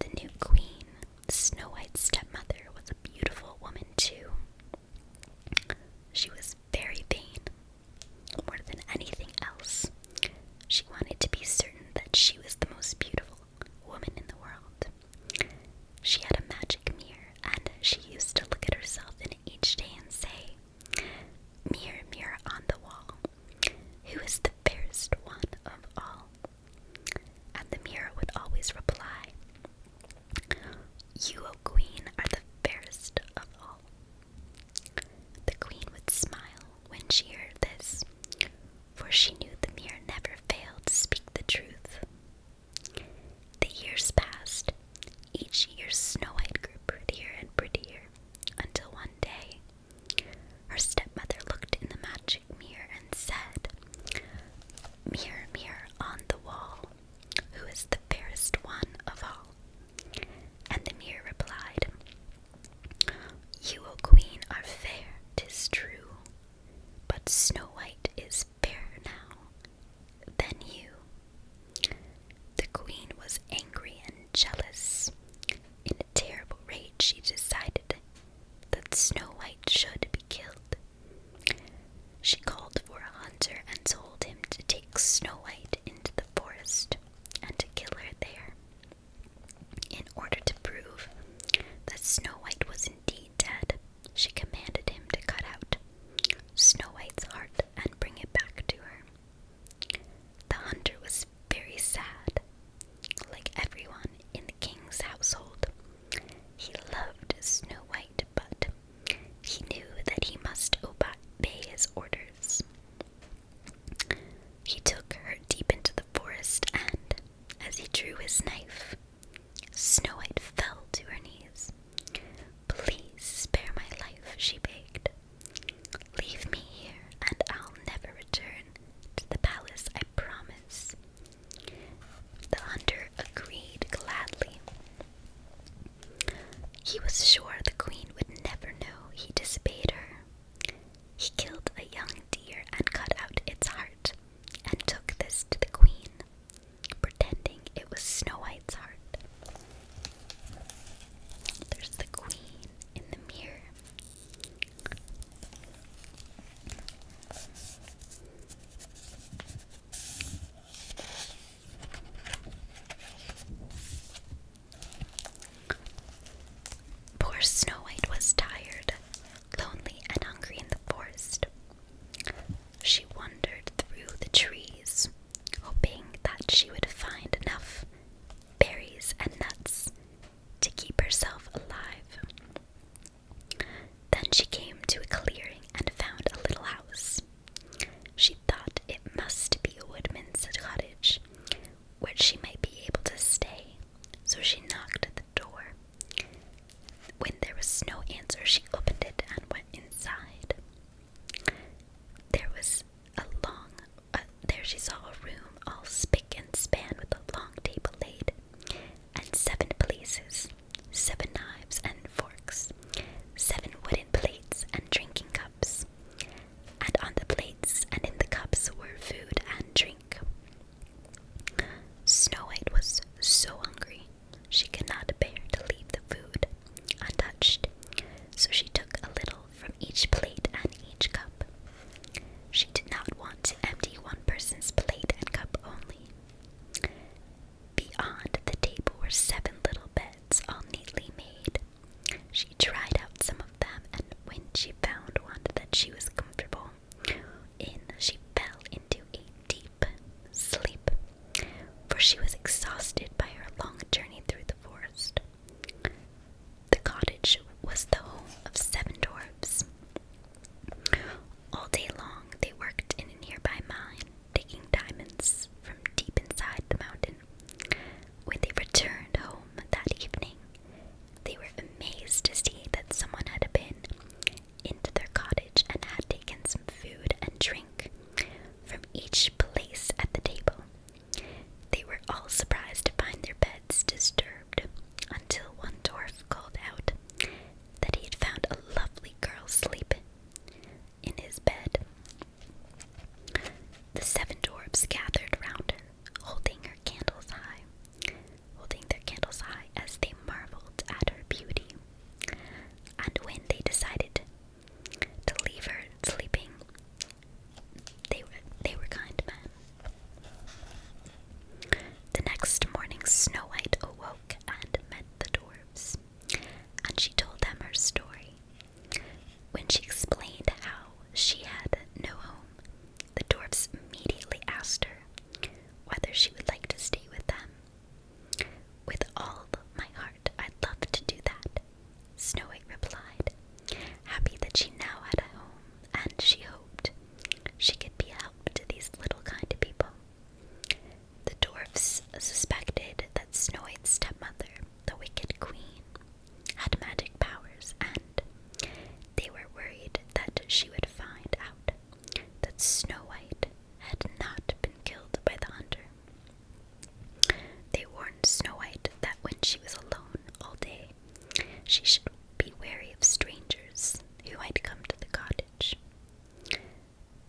The new queen, Snow White's stepmother, was a beautiful woman too. She was very vain, more than anything else. She wanted to be certain that she was the most beautiful woman in the world. She had a magic mirror, and she used to look at herself in it each day and say, "Mirror, mirror on the wall, who is the fairest one of all?" And the mirror would always reply, "You, O queen, are the fairest of all." The queen would smile when she heard this, for she knew the mirror never failed to speak the truth. The years passed. Each year Snow White grew prettier and prettier, until one day her stepmother looked in the magic mirror and said, "Mirror, mirror on the wall, who is the fairest one of all?" And the mirror replied, "You, O queen, are fair, 'tis true, but Snow White is fairer now than you." The queen was angry and jealous. In a terrible rage, she decided that Snow White should be killed. She called for a hunter and told him to take Snow White into the forest and to kill her there. In order to prove that Snow White was indeed dead, she commanded him to cut out Snow White's heart and bring it back to her. The hunter was very sad. Like everyone in the king's household, he loved Snow White, but he knew that he must obey his orders. He took her deep into the forest, and as he drew his knife, Snow White fell to her knees. "Please spare my life," she begged. "Leave me here, and I'll never return to the palace, I promise." The hunter agreed gladly. He was sure the queen would never know he disobeyed her. He killed a young deer and cut out its heart, and took this to the queen, pretending it was Snow White's heart. There's the queen in the mirror. Poor Snow White was tired, lonely, and hungry in the forest. She wandered through the trees, hoping that she would find enough berries and nuts to keep herself alive. Then she came to a clearing and found a little house. She thought it must be a woodman's cottage, where she might be able to stay, so she knocked at the door. When there was no answer, she opened it and went inside. There she saw a room all spick and span with a long table laid, and 7 places, 7 knives and forks, 7 wooden plates and drinking cups, and on the plates and in the cups were food and drink. Snow White was so hungry she she should be wary of strangers who might come to the cottage.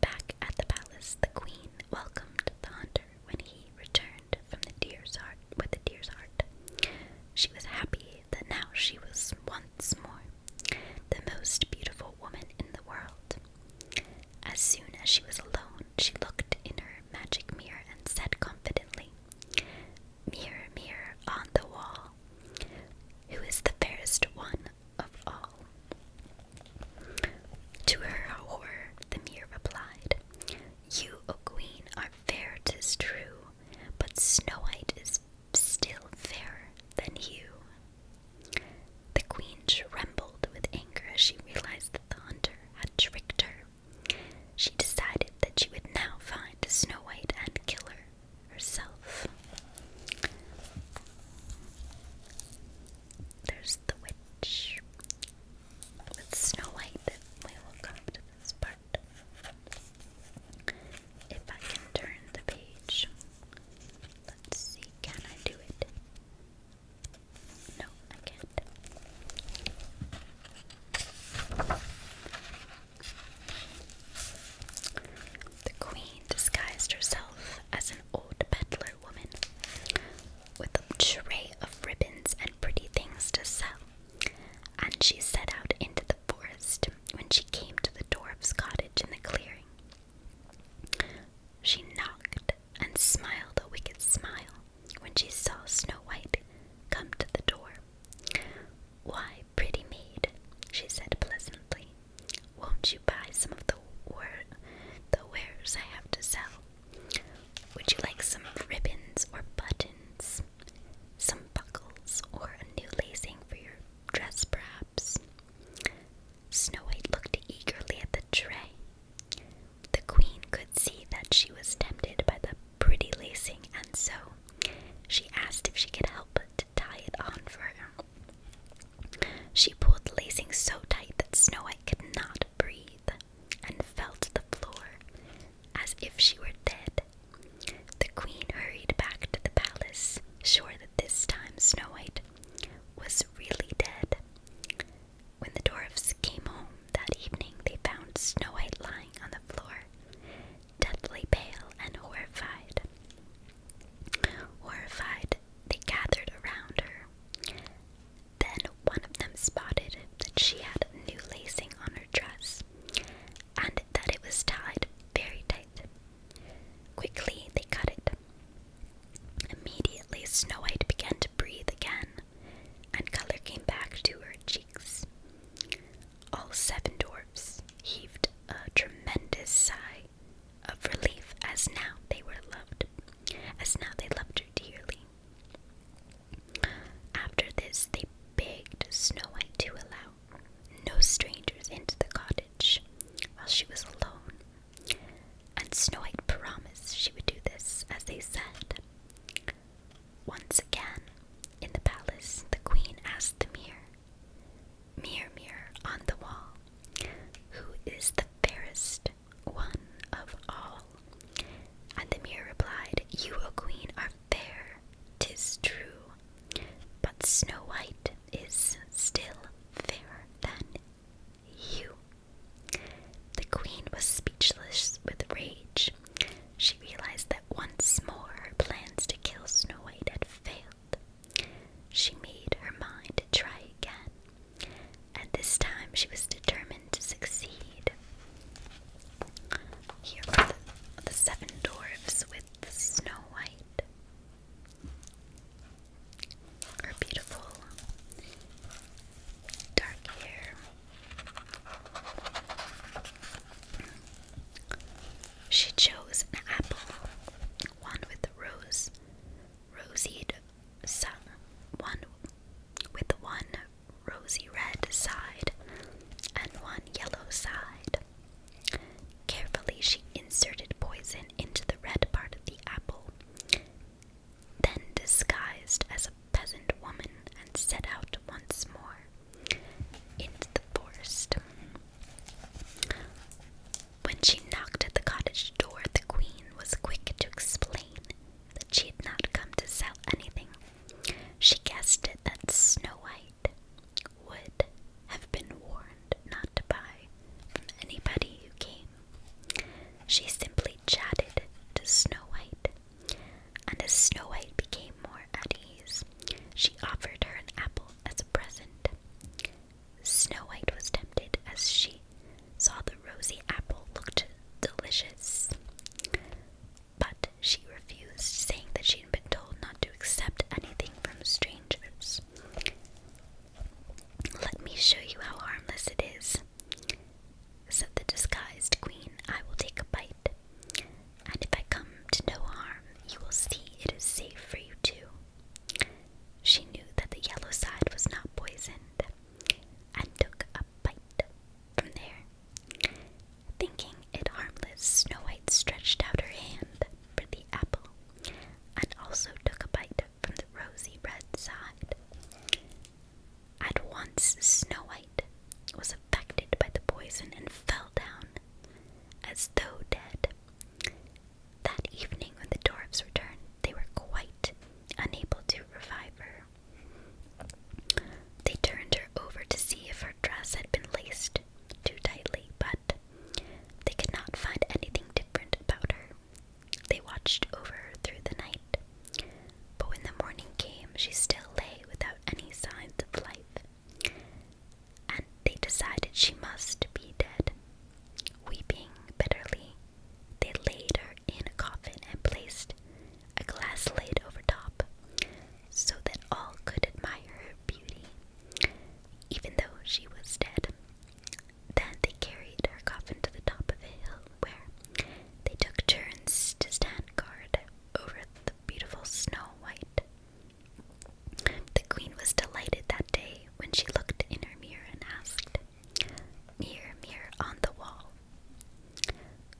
Back at the palace, the queen welcomed the hunter when he returned from the deer's heart with the deer's heart. She was happy that now she was once more the most beautiful woman in the world. As soon as she was alone, she looked in her magic mirror and said confidently, "Mirror, mirror on the wall, who is the fairest one Once Snow White was affected by the poison and fell down as though dead. That evening when the dwarfs returned, they were quite unable to revive her. They turned her over to see if her dress had been laced too tightly, but they could not find anything different about her. They watched over her through the night, but when the morning came, she still lay without any signs of life, and they decided she must be dead. Weeping bitterly, they laid her in a coffin and placed a glass lid over top, so that all could admire her beauty, even though she was dead. Then they carried her coffin to the top of a hill, where they took turns to stand guard over the beautiful Snow White. The queen was delighted that day when she looked in her mirror and asked, "Mirror, mirror on the wall,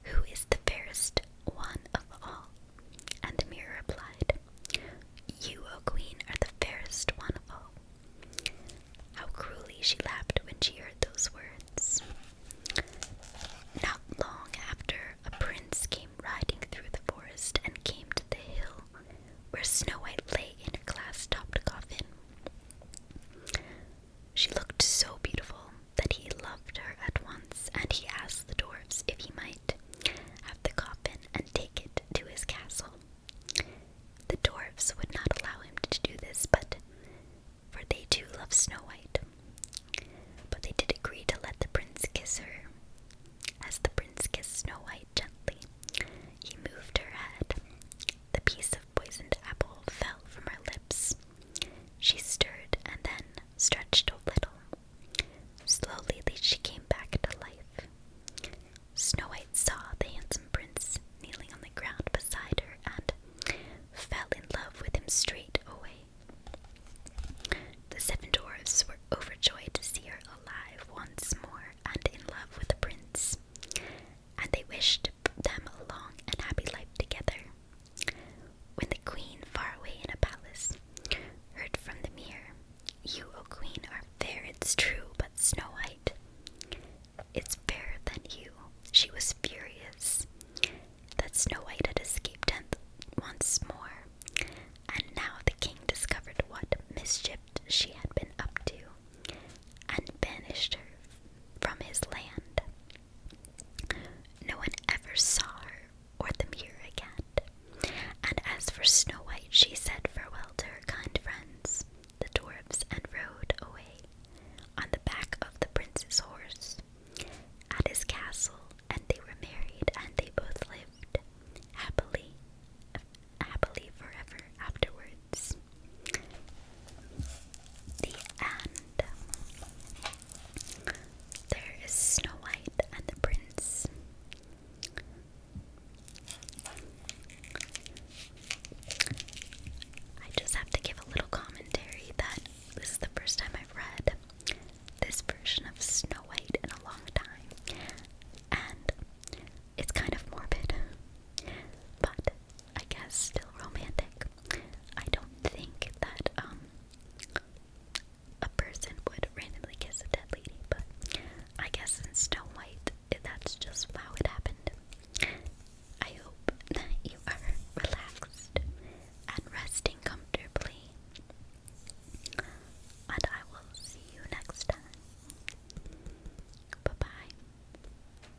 who is the fairest one of all?" And the mirror replied, "You, O queen, are the fairest one of all." How cruelly she laughed when she heard those words. Not long after, a prince came riding through the forest and came to the hill where Snow White lay in a glass-topped coffin. She looked so beautiful that he loved her at once, and he asked the dwarfs if he might have the coffin and take it to his castle. The dwarfs would not allow him to do this, but for they too loved Snow